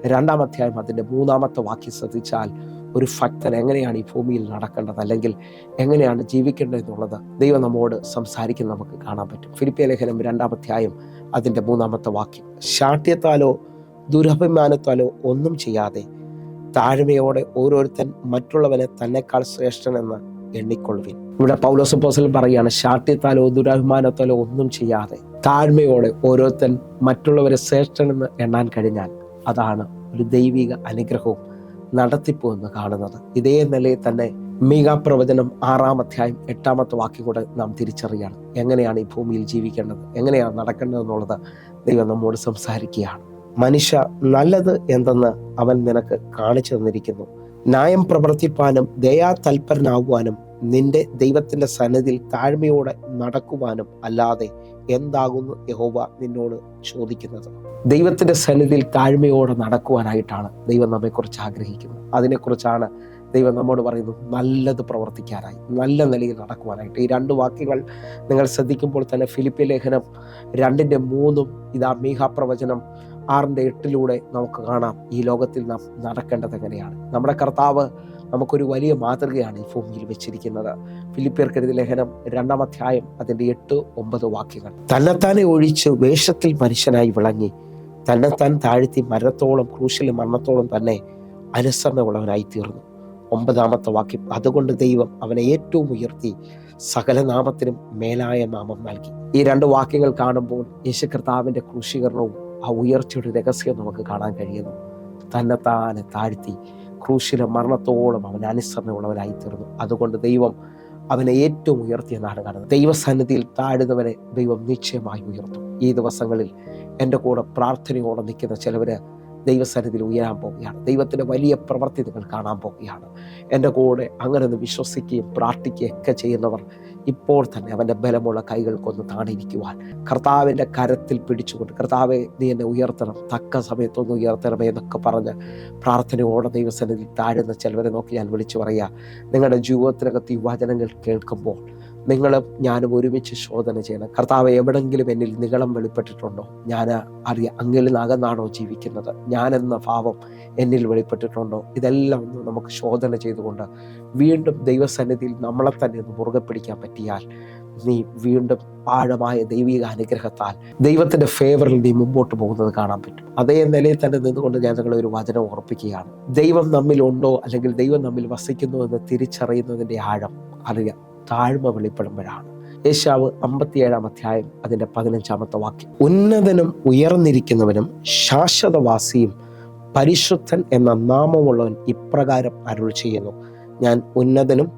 2-ാം അധ്യായം അതിൻ്റെ 3-ാമത്തെ വാക്യം ശ്രദ്ധിച്ചാൽ ഒരു ഭക്തൻ എങ്ങനെയാണ് ഈ ഭൂമിയിൽ നടക്കേണ്ടത്, അല്ലെങ്കിൽ എങ്ങനെയാണ് ജീവിക്കേണ്ടത് എന്നുള്ളത് ദൈവം നമ്മോട് സംസാരിക്കുന്നത് നമുക്ക് കാണാൻ പറ്റും. ഫിലിപ്പിയ ലേഖനം 2-ാം അധ്യായം അതിൻ്റെ 3-ാമത്തെ വാക്യം, ശാഠ്യത്താലോ ദുരഭിമാനത്താലോ ഒന്നും ചെയ്യാതെ താഴ്മയോടെ ഓരോരുത്തൻ മറ്റുള്ളവനെ തന്നെക്കാൾ ശ്രേഷ്ഠനെന്ന് എണ്ണിക്കൊള്ളുവിൻ. ഇവിടെ പൗലോസ് അപ്പോസ്തലൻ പറയുകയാണ്, ശാഠ്യത്താലോ ദുരഭിമാനത്താലോ ഒന്നും ചെയ്യാതെ താഴ്മയോടെ ഓരോരുത്തൻ മറ്റുള്ളവരെ ശ്രേഷ്ഠനെന്ന് എണ്ണാൻ കഴിഞ്ഞാൽ അതാണ് ഒരു ദൈവിക അനുഗ്രഹവും നടത്തിപ്പും എന്ന് കാണുന്നത്. ഇതേ നിലയിൽ തന്നെ മീകാ പ്രവചനം 6-ാം അധ്യായം 8-ാമത്തെ വാക്യം കൂടെ നാം തിരിച്ചറിയാണ്. എങ്ങനെയാണ് ഈ ഭൂമിയിൽ ജീവിക്കേണ്ടത്, എങ്ങനെയാണ് നടക്കേണ്ടത് എന്നുള്ളത് ദൈവം നമ്മോട് സംസാരിക്കുകയാണ്. മനുഷ്യ, നല്ലത് എന്തെന്ന് അവൻ നിനക്ക് കാണിച്ചു തന്നിരിക്കുന്നു. ന്യായം പ്രവർത്തിപ്പാനും ദയാതൽപരനാകുവാനും നിന്റെ ദൈവത്തിന്റെ സന്നിധിയിൽ താഴ്മയോടെ നടക്കുവാനും അല്ലാതെ എന്താകുന്നു യഹോവ നിന്നോട് ചോദിക്കുന്നത്? ദൈവത്തിന്റെ സന്നിധിയിൽ താഴ്മയോടെ നടക്കുവാനായിട്ടാണ് ദൈവം നമ്മെക്കുറിച്ച് ആഗ്രഹിക്കുന്നത്. അതിനെക്കുറിച്ചാണ് ദൈവം നമ്മോട് പറയുന്നത്, നല്ലത് പ്രവർത്തിക്കാനായി, നല്ല നിലയിൽ നടക്കുവാനായിട്ട്. ഈ 2 വാക്യങ്ങൾ നിങ്ങൾ ശ്രദ്ധിക്കുമ്പോൾ തന്നെ ഫിലിപ്പിയ ലേഖനം 2:3 ഇതാ മീകാ പ്രവചനം 6:8 നമുക്ക് കാണാം ഈ ലോകത്തിൽ നാം നടക്കേണ്ടത് എങ്ങനെയാണ്. നമ്മുടെ കർത്താവ് നമുക്കൊരു വലിയ മാതൃകയാണ് ഈ ഭൂമിയിൽ വെച്ചിരിക്കുന്നത്. ഫിലിപ്പിയർക്കെഴുതിയ ലേഖനം 2-ാം അധ്യായം അതിൻ്റെ 8-9 വാക്യങ്ങൾ. തന്നെത്താനെ ഒഴിച്ച് വേഷത്തിൽ മനുഷ്യനായി വിളങ്ങി തന്നെത്താൻ താഴ്ത്തി മരണത്തോളം, ക്രൂശിലെ മരണത്തോളം തന്നെ അനുസരണമുള്ളവനായി തീർന്നു. 9-ാമത്തെ വാക്യം, അതുകൊണ്ട് ദൈവം അവനെ ഏറ്റവും ഉയർത്തി സകല നാമത്തിനും മേലായ നാമം നൽകി. ഈ 2 വാക്യങ്ങൾ കാണുമ്പോൾ യേശു കർത്താവിൻ്റെ ക്രൂശീകരണവും ആ ഉയർച്ചയുടെ രഹസ്യം നമുക്ക് കാണാൻ കഴിയുന്നു. തന്നെത്താനെ താഴ്ത്തി ക്രൂശിലെ മരണത്തോളം അവൻ അനുസരണമുള്ളവനായി തീർന്നു. അതുകൊണ്ട് ദൈവം അവനെ ഏറ്റവും ഉയർത്തിയെന്നാണ് കാണുന്നത്. ദൈവസന്നിധിയിൽ താഴുന്നവനെ ദൈവം നിശ്ചയമായി ഉയർത്തും. ഈ ദിവസങ്ങളിൽ എൻ്റെ കൂടെ പ്രാർത്ഥനയോടെ നിൽക്കുന്ന ചിലവർ ദൈവസന്നിധിയിൽ ഉയരാൻ പോവുകയാണ്. ദൈവത്തിൻ്റെ വലിയ പ്രവൃത്തി നിങ്ങൾ കാണാൻ പോവുകയാണ്. എൻ്റെ കൂടെ അങ്ങനെ ഒന്ന് വിശ്വസിക്കുകയും പ്രാർത്ഥിക്കുകയും ഒക്കെ ചെയ്യുന്നവർ ഇപ്പോൾ തന്നെ അവൻ്റെ ബലമുള്ള കൈകൾക്കൊന്ന് താണിരിക്കുവാൻ കർത്താവിൻ്റെ കരത്തിൽ പിടിച്ചുകൊണ്ട്, കർത്താവെ നീ എന്നെ ഉയർത്തണം, തക്ക സമയത്തൊന്ന് ഉയർത്തണമേ എന്നൊക്കെ പറഞ്ഞ് പ്രാർത്ഥനയോടെ ദൈവസന്നിധിയിൽ താഴുന്ന ചിലവരെ നോക്കി ഞാൻ വിളിച്ചു പറയുക, നിങ്ങളുടെ ജീവിതത്തിനകത്ത് ഈ വചനങ്ങൾ കേൾക്കുമ്പോൾ നിങ്ങളും ഞാനും ഒരുമിച്ച് ശോധന ചെയ്യണം. കർത്താവ് എവിടെങ്കിലും എന്നിൽ നിഗളം വെളിപ്പെട്ടിട്ടുണ്ടോ? ഞാൻ അറിയാം അങ്ങിൽ നിന്നകന്നാണോ ജീവിക്കുന്നത്? ഞാനെന്ന ഭാവം എന്നിൽ വെളിപ്പെട്ടിട്ടുണ്ടോ? ഇതെല്ലാം ഒന്ന് നമുക്ക് ശോധന ചെയ്തുകൊണ്ട് വീണ്ടും ദൈവസന്നിധിയിൽ നമ്മളെ തന്നെ ഒന്ന് മുറുകെ പിടിക്കാൻ പറ്റിയാൽ നീ വീണ്ടും ആഴമായ ദൈവിക അനുഗ്രഹത്താൽ ദൈവത്തിൻ്റെ ഫേവറിൽ നീ മുമ്പോട്ട് പോകുന്നത് കാണാൻ പറ്റും. അതേ നിലയിൽ തന്നെ നിന്നുകൊണ്ട് ഞാൻ നിങ്ങളെ ഒരു വചനം ഓർപ്പിക്കുകയാണ്. ദൈവം നമ്മിലുണ്ടോ അല്ലെങ്കിൽ ദൈവം നമ്മിൽ വസിക്കുന്നു എന്ന് തിരിച്ചറിയുന്നതിൻ്റെ ആഴം അറിയാം താഴ്മ വെളിപ്പെടുമ്പോഴാണ്. യേശാവ് 57-ാം അധ്യായം അതിൻ്റെ 15-ാമത്തെ വാക്യം, ഉന്നതനും ഉയർന്നിരിക്കുന്നവനും ശാശ്വതവാസിയും പരിശുദ്ധൻ എന്ന നാമമുള്ളവൻ ഇപ്രകാരം അരുൾ ചെയ്യുന്നു, ഞാൻ ഉന്നതനും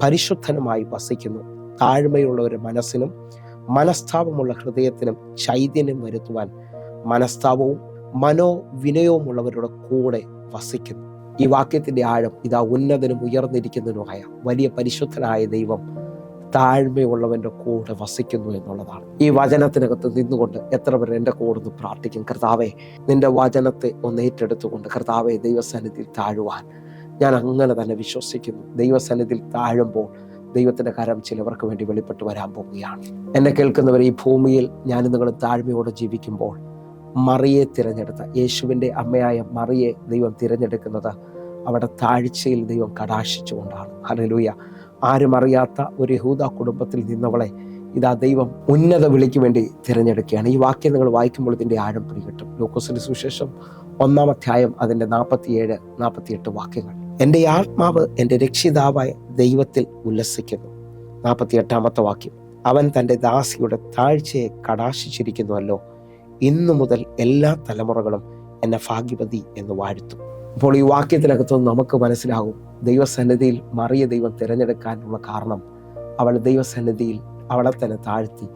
പരിശുദ്ധനുമായി വസിക്കുന്നു. താഴ്മയുള്ള ഒരു മനസ്സിനും മനസ്താപമുള്ള ഹൃദയത്തിനും ചൈതന്യം വരുത്തുവാൻ മനസ്താപവും മനോവിനയവുമുള്ളവരുടെ കൂടെ വസിക്കുന്നു. ഈ വാക്യത്തിൻ്റെ ആഴം ഇതാ, ഉന്നതനും ഉയർന്നിരിക്കുന്നതിനുമായ വലിയ പരിശുദ്ധനായ ദൈവം താഴ്മയുള്ളവൻ്റെ കൂടെ വസിക്കുന്നു എന്നുള്ളതാണ്. ഈ വചനത്തിനകത്ത് നിന്നുകൊണ്ട് എത്ര പേർ എൻ്റെ കൂടെ ഒന്ന് പ്രാർത്ഥിക്കും, കർത്താവെ നിൻ്റെ വചനത്തെ ഒന്ന് ഏറ്റെടുത്തുകൊണ്ട് കർത്താവെ ദൈവസന്നിധിയിൽ താഴുവാൻ ഞാൻ അങ്ങനെ തന്നെ വിശ്വസിക്കുന്നു. ദൈവസന്നിധിയിൽ താഴുമ്പോൾ ദൈവത്തിൻ്റെ കരം ചിലവർക്ക് വേണ്ടി വെളിപ്പെട്ട് വരാൻ പോവുകയാണ്. എന്നെ കേൾക്കുന്നവർ, ഈ ഭൂമിയിൽ ഞാൻ നിങ്ങൾ താഴ്മയോടെ ജീവിക്കുമ്പോൾ മറിയെ തിരഞ്ഞെടുത്ത യേശുവിൻ്റെ അമ്മയായ മറിയെ ദൈവം തിരഞ്ഞെടുക്കുന്നത് അവിടെ താഴ്ചയിൽ ദൈവം കടാക്ഷിച്ചുകൊണ്ടാണ്. ഹല്ലേലൂയ. ആരും അറിയാത്ത ഒരു യഹൂദ കുടുംബത്തിൽ നിന്നവളെ ഇതാ ദൈവം ഉന്നത വിളിക്ക് വേണ്ടി തിരഞ്ഞെടുക്കുകയാണ്. ഈ വാക്യം നിങ്ങൾ വായിക്കുമ്പോൾ ഇതിൻ്റെ ആഴം പിടികിട്ടും. ലൂക്കോസിന്റെ സുവിശേഷം 1-ാം അധ്യായം അതിൻ്റെ 47-48 വാക്യങ്ങൾ. എൻ്റെ ആത്മാവ് എൻ്റെ രക്ഷിതാവായ ദൈവത്തിൽ ഉല്ലസിക്കുന്നു. 48-ാമത്തെ വാക്യം, അവൻ തൻ്റെ ദാസിയുടെ താഴ്ചയെ കടാക്ഷിച്ചിരിക്കുന്നുവല്ലോ, ഇന്നു മുതൽ എല്ലാ തലമുറകളും എന്നെ ഭാഗ്യവതി എന്ന് വാഴ്ത്തും. അപ്പോൾ ഈ വാക്യത്തിനകത്തുനിന്ന് നമുക്ക് മനസ്സിലാകും ദൈവസന്നിധിയിൽ മറിയ ദൈവം തിരഞ്ഞെടുക്കാനുള്ള കാരണം അവൾ ദൈവസന്നിധിയിൽ അവളെ തന്നെ താഴ്ത്തി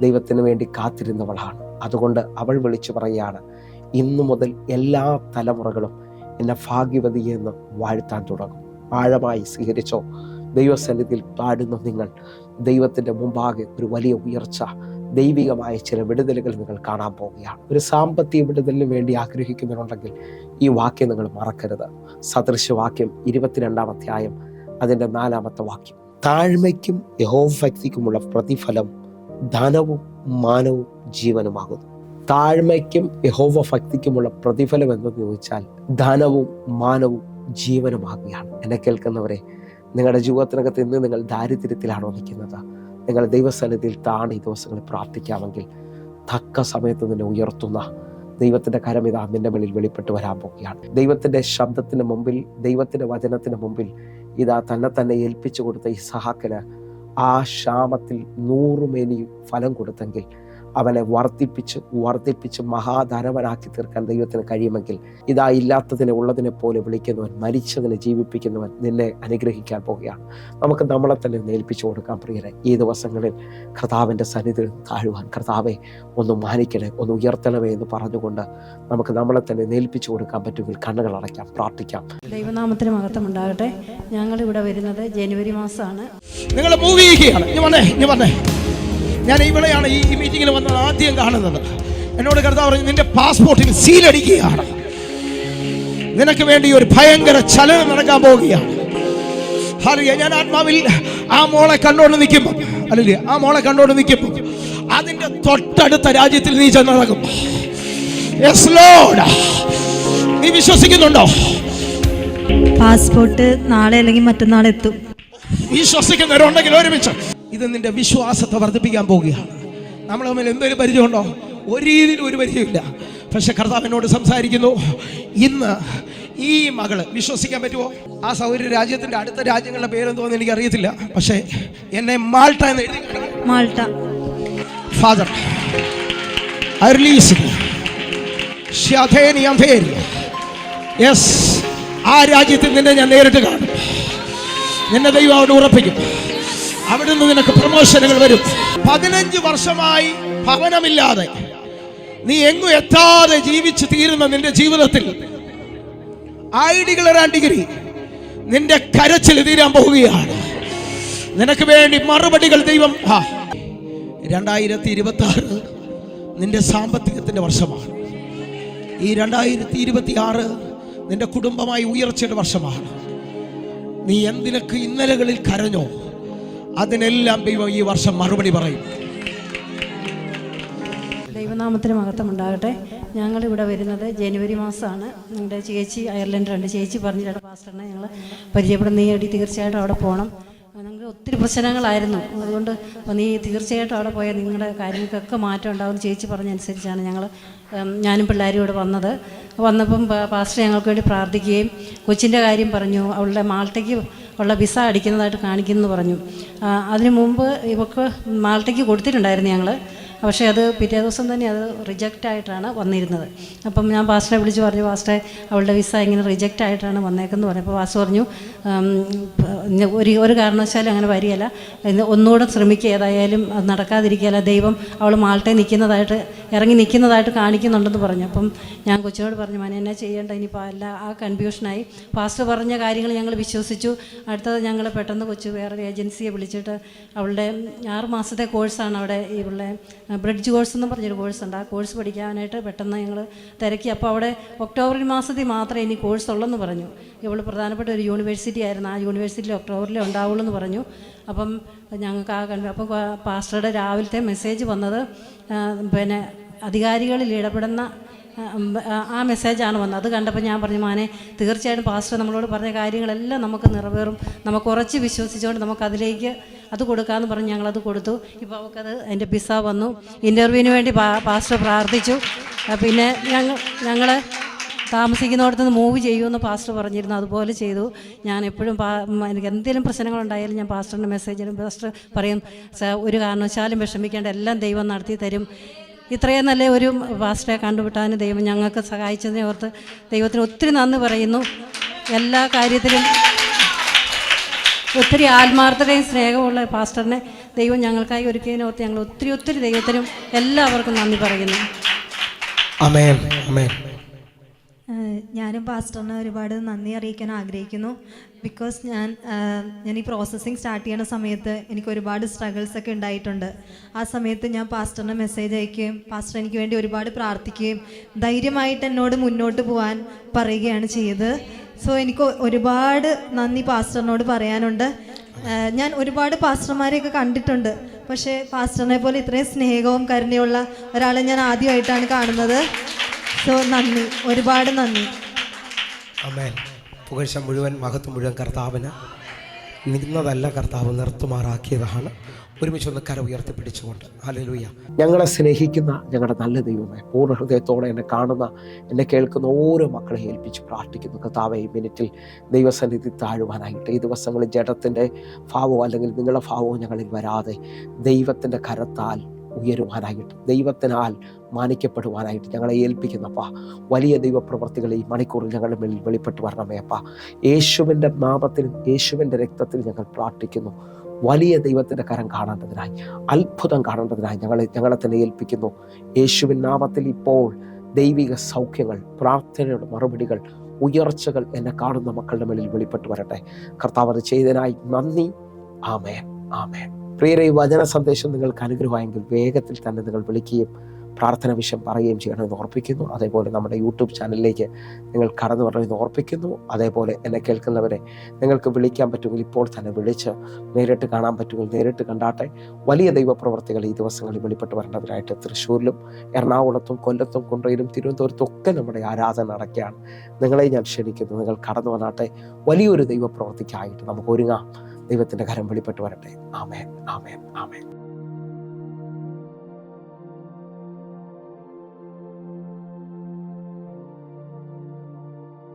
ദൈവത്തിന് വേണ്ടി കാത്തിരുന്നവളാണ്. അതുകൊണ്ട് അവൾ വിളിച്ചു പറയുകയാണ്, ഇന്നു മുതൽ എല്ലാ തലമുറകളും എന്നെ ഭാഗ്യവതി എന്ന് വാഴ്ത്താൻ തുടങ്ങും. ആഴമായി സ്വീകരിച്ചോ. ദൈവസന്നിധിയിൽ താഴുന്ന നിങ്ങൾ ദൈവത്തിൻ്റെ മുമ്പാകെ ഒരു വലിയ ഉയർച്ച, ദൈവികമായ ചില വിടുതലുകൾ നിങ്ങൾ കാണാൻ പോവുകയാണ്. ഒരു സാമ്പത്തിക വിടുതലിന് വേണ്ടി ആഗ്രഹിക്കുന്നുണ്ടെങ്കിൽ ഈ വാക്യം നിങ്ങൾ മറക്കരുത്. സദൃശവാക്യം 22-ാം അധ്യായം അതിൻ്റെ 4-ാമത്തെ വാക്യം, താഴ്മയ്ക്കും യഹോവഭക്തിക്കുമുള്ള പ്രതിഫലം ധനവും മാനവും ജീവനുമാകുന്നു. താഴ്മയ്ക്കും യഹോവഭക്തിക്കുമുള്ള പ്രതിഫലം എന്ന് ചോദിച്ചാൽ ധനവും മാനവും ജീവനുമാകുകയാണ്. എന്നെ കേൾക്കുന്നവരെ, നിങ്ങളുടെ ജീവിതത്തിനകത്ത് ഇന്ന് നിങ്ങൾ ദാരിദ്ര്യത്തിലാണോ നിൽക്കുന്നത്? നിങ്ങൾ ദൈവസന്നിധിയിൽ താണി ദിവസങ്ങളിൽ പ്രാർത്ഥിക്കാമെങ്കിൽ തക്ക സമയത്ത് നിന്നെ ഉയർത്തുന്ന ദൈവത്തിൻ്റെ കരം ഇതാ നിന്റെ മേലിൽ വെളിപ്പെട്ട് വരാൻ പോവുകയാണ്. ദൈവത്തിൻ്റെ ശബ്ദത്തിന് മുമ്പിൽ, ദൈവത്തിൻ്റെ വചനത്തിന് മുമ്പിൽ ഇതാ തന്നെ ഏൽപ്പിച്ചു കൊടുത്ത ഇസഹാക്കിന് ആ ക്ഷാമത്തിൽ 100 മേനി ഫലം കൊടുത്തെങ്കിൽ അവനെ വർദ്ധിപ്പിച്ച് മഹാധനവനാക്കി തീർക്കാൻ ദൈവത്തിന് കഴിയുമെങ്കിൽ ഇതാ ഇല്ലാത്തതിനെ ഉള്ളതിനെ പോലെ വിളിക്കുന്നവൻ, മരിച്ചതിനെ ജീവിപ്പിക്കുന്നവൻ നിന്നെ അനുഗ്രഹിക്കാൻ പോവുകയാണ്. നമുക്ക് നമ്മളെ തന്നെ ഏൽപ്പിച്ചു കൊടുക്കാൻ പ്രിയരെ. ഈ ദിവസങ്ങളിൽ കർത്താവിൻ്റെ സന്നിധിയിൽ താഴുവാൻ, കർത്താവെ ഒന്ന് മാനിക്കണേ, ഒന്ന് ഉയർത്തണമേ എന്ന് പറഞ്ഞുകൊണ്ട് നമുക്ക് നമ്മളെ തന്നെ ഏൽപ്പിച്ചു കൊടുക്കാൻ പറ്റുമെങ്കിൽ കണ്ണുകൾ അടയ്ക്കാം, പ്രാർത്ഥിക്കാം. ദൈവനാമത്തിന് മഹത്വം ഉണ്ടാകട്ടെ. ഞങ്ങളിവിടെ വരുന്നത് ജനുവരി മാസമാണ്. നിങ്ങൾ മൂവ് ചെയ്യുകയാണ്. ഞാൻ ഇവിടെയാണ് ഈ മീറ്റിങ്ങിൽ വന്നത് ആദ്യം കാണുന്നത്. എന്നോട് കർത്താവ് പറഞ്ഞു, നിന്റെ പാസ്പോർട്ടിൽ സീലടിക്കുകയാണ്, നിനക്ക് വേണ്ടി ഒരു ഭയങ്കര ചലനം നടക്കാൻ പോവുകയാണ്. ഹല്ലേലൂയ. ഞാൻ ആത്മാവിൽ ആ മോളെ കണ്ടോണ്ട് നിൽക്കുമ്പോൾ അതിന്റെ തൊട്ടടുത്ത രാജ്യത്തിൽ നീ ചെന്നിറങ്ങും. Yes Lord. നീ വിശ്വസിക്കുന്നുണ്ടോ? പാസ്പോർട്ട് നാളെ അല്ലെങ്കിൽ മറ്റന്നാൾ എത്തും. വിശ്വസിക്കുന്നവരുണ്ടെങ്കിൽ ഒരുമിച്ച് ഇത് നിന്റെ വിശ്വാസത്തെ വർദ്ധിപ്പിക്കാൻ പോവുകയാണ്. നമ്മൾ തമ്മിൽ എന്തൊരു പരിചയമുണ്ടോ? ഒരു രീതിയിൽ ഒരു പരിചയമില്ല. പക്ഷെ കർത്താവിനോട് സംസാരിക്കുന്നു. ഇന്ന് ഈ മകള് വിശ്വസിക്കാൻ പറ്റുമോ? ആ സൗര രാജ്യത്തിന്റെ അടുത്ത രാജ്യങ്ങളുടെ പേരെന്തോന്ന് എനിക്ക് അറിയത്തില്ല. പക്ഷെ എന്നെ മാൾട്ട എന്ന് എഴുതി. Malta. Father I release it. Yes, ആ രാജ്യത്തിൽ നിന്നെ ഞാൻ നേരിട്ട് കാണും. നിന്നെ ദൈവം അവിടെ ഉറപ്പിക്കും. അവിടെ നിന്ന് നിനക്ക് പ്രമോഷനുകൾ വരും. 15 വർഷമായി ഭവനമില്ലാതെ നീ എങ്ങും എത്താതെ ജീവിച്ചു തീരുന്ന നിന്റെ ജീവിതത്തിൽ ഐഡികൾ ഡിഗ്രി നിന്റെ കരച്ചിൽ തീരാൻ പോവുകയാണ്. നിനക്ക് വേണ്ടി മറുപടികൾ ദൈവം 2026 നിന്റെ സാമ്പത്തികത്തിന്റെ വർഷമാണ്. ഈ 2026 നിന്റെ കുടുംബമായി ഉയർച്ചയുടെ വർഷമാണ്. നീ എന്തിനൊക്കെ ഇന്നലകളിൽ കരഞ്ഞോ അതിനെല്ലാം ദൈവം ഈ വർഷം മറുപടി പറയും. ദൈവനാമത്തിന് മഹത്വം ഉണ്ടാകട്ടെ. ഞങ്ങളിവിടെ വരുന്നത് ജനുവരി മാസമാണ്. ഞങ്ങളുടെ ചേച്ചി അയർലൻഡിലുണ്ട്. ചേച്ചി പറഞ്ഞിട്ട് പാസ്റ്ററിനെ ഞങ്ങൾ പരിചയപ്പെടുന്ന നീ അടി തീർച്ചയായിട്ടും അവിടെ പോകണം. ഞങ്ങൾക്ക് ഒത്തിരി പ്രശ്നങ്ങളായിരുന്നു. അതുകൊണ്ട് നീ തീർച്ചയായിട്ടും അവിടെ പോയാൽ നിങ്ങളുടെ കാര്യങ്ങൾക്കൊക്കെ മാറ്റം ഉണ്ടാകും. ചേച്ചി പറഞ്ഞനുസരിച്ചാണ് ഞാനും പിള്ളേരും ഇവിടെ വന്നപ്പം പാസ്റ്റർ ഞങ്ങൾക്ക് വേണ്ടി പ്രാർത്ഥിക്കുകയും കൊച്ചിൻ്റെ കാര്യം പറഞ്ഞു. അവളുടെ മാൾട്ടയ്ക്ക് ഉള്ള വിസ അടിക്കുന്നതായിട്ട് കാണിക്കുമെന്ന് പറഞ്ഞു. അതിനു മുമ്പ് ഇവർക്ക് മാൾട്ടയ്ക്ക് കൊടുത്തിട്ടുണ്ടായിരുന്നു ഞങ്ങൾ. പക്ഷേ അത് പിറ്റേ ദിവസം തന്നെ അത് റിജക്റ്റ് ആയിട്ടാണ് വന്നിരുന്നത്. അപ്പം ഞാൻ പാസ്റ്ററെ വിളിച്ച് പറഞ്ഞു, പാസ്റ്ററെ അവളുടെ വിസ ഇങ്ങനെ റിജക്റ്റ് ആയിട്ടാണ് വന്നേക്കെന്ന് പറഞ്ഞപ്പോൾ പാസ്റ്റർ പറഞ്ഞു ഒരു കാരണവശാലും അങ്ങനെ വരികയില്ല, ഒന്നുകൂടെ ശ്രമിക്കുക, ഏതായാലും അത് നടക്കാതിരിക്കുകയില്ല, ദൈവം അവൾ മാൾട്ടയിൽ ഇറങ്ങി നിൽക്കുന്നതായിട്ട് കാണിക്കുന്നുണ്ടെന്ന് പറഞ്ഞു. അപ്പം ഞാൻ കൊച്ചിനോട് പറഞ്ഞു, മോനെ എന്നാ ചെയ്യേണ്ട ഇനിയിപ്പോൾ അല്ല, ആ കൺഫ്യൂഷനായി. പാസ്റ്റർ പറഞ്ഞ കാര്യങ്ങൾ ഞങ്ങൾ വിശ്വസിച്ചു. അടുത്തത് ഞങ്ങൾ പെട്ടെന്ന് കൊച്ചു വേറൊരു ഏജൻസിയെ വിളിച്ചിട്ട് അവളുടെ 6 മാസത്തെ കോഴ്സാണ് അവിടെ ഇവളുടെ ബ്രിഡ്ജ് കോഴ്സ് എന്ന് പറഞ്ഞൊരു കോഴ്സുണ്ട്. ആ കോഴ്സ് പഠിക്കാനായിട്ട് പെട്ടെന്ന് ഞങ്ങൾ തിരക്കി. അപ്പോൾ അവിടെ ഒക്ടോബർ മാസത്തിൽ മാത്രമേ ഇനി കോഴ്സ് ഉള്ളെന്ന് പറഞ്ഞു. ഇവൾ പ്രധാനപ്പെട്ട ഒരു യൂണിവേഴ്സിറ്റി ആയിരുന്നു. ആ യൂണിവേഴ്സിറ്റിയിൽ ഒക്ടോബറിലേ ഉണ്ടാവുള്ളൂ എന്ന് പറഞ്ഞു. അപ്പം ഞങ്ങൾക്ക് അപ്പോൾ പാസ്റ്ററുടെ രാവിലത്തെ മെസ്സേജ് വന്നത് പിന്നെ അധികാരികളിൽ ഇടപെടുന്ന ആ മെസ്സേജാണ് വന്നത്. അത് കണ്ടപ്പോൾ ഞാൻ പറഞ്ഞു, മോനെ തീർച്ചയായിട്ടും പാസ്റ്റർ നമ്മളോട് പറഞ്ഞ കാര്യങ്ങളെല്ലാം നമുക്ക് നിറവേറും, നമുക്ക് ഉറച്ച് വിശ്വസിച്ചുകൊണ്ട് നമുക്കതിലേക്ക് അത് കൊടുക്കാമെന്ന് പറഞ്ഞ് ഞങ്ങളത് കൊടുത്തു. ഇപ്പോൾ അവൾക്കത് അതിൻ്റെ വിസ വന്നു. ഇൻ്റർവ്യൂവിന് വേണ്ടി പാസ്റ്റർ പ്രാർത്ഥിച്ചു. പിന്നെ ഞങ്ങൾ താമസിക്കുന്നിടത്തുനിന്ന് മൂവ് ചെയ്യുമെന്ന് പാസ്റ്റർ പറഞ്ഞിരുന്നു. അതുപോലെ ചെയ്തു. ഞാൻ എപ്പോഴും എനിക്ക് എന്തെങ്കിലും പ്രശ്നങ്ങളുണ്ടായാലും ഞാൻ പാസ്റ്ററിൻ്റെ മെസ്സേജിലും പാസ്റ്റർ പറയും, ഒരു കാരണവശാലും വിഷമിക്കേണ്ട, എല്ലാം ദൈവം നടത്തി തരും. ഇത്രയും നല്ല ഒരു പാസ്റ്ററെ കണ്ടുപിട്ടാനും ദൈവം ഞങ്ങൾക്ക് സഹായിച്ചതിനെ ഓർത്ത് ദൈവത്തിന് ഒത്തിരി നന്ദി പറയുന്നു. എല്ലാ കാര്യത്തിലും ഒത്തിരി ആത്മാർത്ഥതയും സ്നേഹമുള്ള പാസ്റ്ററിനെ ദൈവം ഞങ്ങൾക്കായി ഒരുക്കിയതിനോർത്ത് ഞങ്ങൾ ഒത്തിരി ദൈവത്തിനും എല്ലാവർക്കും നന്ദി പറയുന്നു. ആമേൻ, ആമേൻ. ഞാനും പാസ്റ്ററിന് ഒരുപാട് നന്ദി അറിയിക്കാൻ ആഗ്രഹിക്കുന്നു. ബിക്കോസ് ഞാൻ ഈ പ്രോസസ്സിങ് സ്റ്റാർട്ട് ചെയ്യുന്ന സമയത്ത് എനിക്ക് ഒരുപാട് സ്ട്രഗിൾസ് ഒക്കെ ഉണ്ടായിട്ടുണ്ട്. ആ സമയത്ത് ഞാൻ പാസ്റ്ററിന് മെസ്സേജ് അയക്കുകയും പാസ്റ്റർ എനിക്ക് വേണ്ടി ഒരുപാട് പ്രാർത്ഥിക്കുകയും ധൈര്യമായിട്ട് എന്നോട് മുന്നോട്ട് പോകാൻ പറയുകയാണ് ചെയ്തത്. സോ എനിക്ക് ഒരുപാട് നന്ദി പാസ്റ്ററിനോട് പറയാനുണ്ട്. ഞാൻ ഒരുപാട് പാസ്റ്റർമാരെയൊക്കെ കണ്ടിട്ടുണ്ട്, പക്ഷേ പാസ്റ്ററിനെ പോലെ ഇത്രയും സ്നേഹവും കരുണയുള്ള ഒരാളെ ഞാൻ ആദ്യമായിട്ടാണ് കാണുന്നത്. സോ നന്ദി, ഒരുപാട് നന്ദി. ആമേൻ. പുകഴ്ച മുഴുവൻ, മഹത്വം മുഴുവൻ കർത്താവിന്. നിന്നതല്ല, കർത്താവ് നിർത്തുമാറാക്കിയതാണ്. ഒരുമിച്ച് ഒന്ന് കര ഉയർത്തിപ്പിടിച്ചുകൊണ്ട് ഹല്ലേലൂയ. ഞങ്ങളെ സ്നേഹിക്കുന്ന ഞങ്ങളുടെ നല്ല ദൈവമേ, പൂർണ്ണ ഹൃദയത്തോടെ എന്നെ കാണുന്ന എന്നെ കേൾക്കുന്ന ഓരോ മക്കളെ ഏൽപ്പിച്ച് പ്രാർത്ഥിക്കുന്നു. കർത്താവേ, ഈ മിനിറ്റിൽ ദൈവസന്നിധി താഴുവാനായിട്ട്, ഈ ദിവസങ്ങളിൽ ജഡത്തിൻ്റെ ഭാവമോ അല്ലെങ്കിൽ നിങ്ങളുടെ ഭാവമോ ഞങ്ങളിൽ വരാതെ ദൈവത്തിൻ്റെ കരത്താൽ ഉയരുവാനായിട്ട്, ദൈവത്തിനാൽ മാനിക്കപ്പെടുവാനായിട്ട് ഞങ്ങളെ ഏൽപ്പിക്കുന്നപ്പാ. വലിയ ദൈവപ്രവർത്തികൾ ഈ മണിക്കൂറിൽ ഞങ്ങളുടെ മേലിൽ വെളിപ്പെട്ട് വരണമേ അപ്പാ. യേശുവിൻ്റെ നാമത്തിലും യേശുവിൻ്റെ രക്തത്തിലും ഞങ്ങൾ പ്രാർത്ഥിക്കുന്നു. വലിയ ദൈവത്തിൻ്റെ കരം കാണേണ്ടതിനായി, അത്ഭുതം കാണേണ്ടതിനായി ഞങ്ങളെ തന്നെ ഏൽപ്പിക്കുന്നു. യേശുവിൻ നാമത്തിൽ ഇപ്പോൾ ദൈവിക സൗഖ്യങ്ങൾ, പ്രാർത്ഥനയുടെ മറുപടികൾ, ഉയർച്ചകൾ എന്നെ കാണുന്ന മക്കളുടെ മേലിൽ വെളിപ്പെട്ട് വരട്ടെ. കർത്താവ് അത് ചെയ്തതിനായി നന്ദി. ആമേൻ, ആമേൻ. പ്രിയരെ, ഈ വചന സന്ദേശം നിങ്ങൾക്ക് അനുഗ്രഹമായെങ്കിൽ വേഗത്തിൽ തന്നെ നിങ്ങൾ വിളിക്കുകയും പ്രാർത്ഥന വിഷയം പറയുകയും ചെയ്യണമെന്ന് ഓർപ്പിക്കുന്നു. അതേപോലെ നമ്മുടെ യൂട്യൂബ് ചാനലിലേക്ക് നിങ്ങൾ കടന്നു വരണമെന്ന് ഓർപ്പിക്കുന്നു. അതേപോലെ എന്നെ കേൾക്കുന്നവരെ നിങ്ങൾക്ക് വിളിക്കാൻ പറ്റുമെങ്കിൽ ഇപ്പോൾ തന്നെ വിളിച്ച് നേരിട്ട് കാണാൻ പറ്റുമെങ്കിൽ നേരിട്ട് കണ്ടാട്ടെ. വലിയ ദൈവപ്രവർത്തികൾ ഈ ദിവസങ്ങളിൽ വെളിപ്പെട്ട് വരേണ്ടതിനായിട്ട് തൃശ്ശൂരിലും എറണാകുളത്തും കൊല്ലത്തും കുണ്ടറയിലും തിരുവനന്തപുരത്തും ഒക്കെ നമ്മുടെ ആരാധന നടക്കുകയാണ്. നിങ്ങളെ ഞാൻ ക്ഷണിക്കുന്നു, നിങ്ങൾ കടന്നു വന്നാട്ടെ. വലിയൊരു ദൈവപ്രവർത്തിക്കായിട്ട് നമുക്ക് ഒരുങ്ങാം. ദൈവത്തിൻ്റെ കരം വെളിപ്പെട്ട് വരട്ടെ. ആമേൻ, ആമേൻ, ആമേൻ.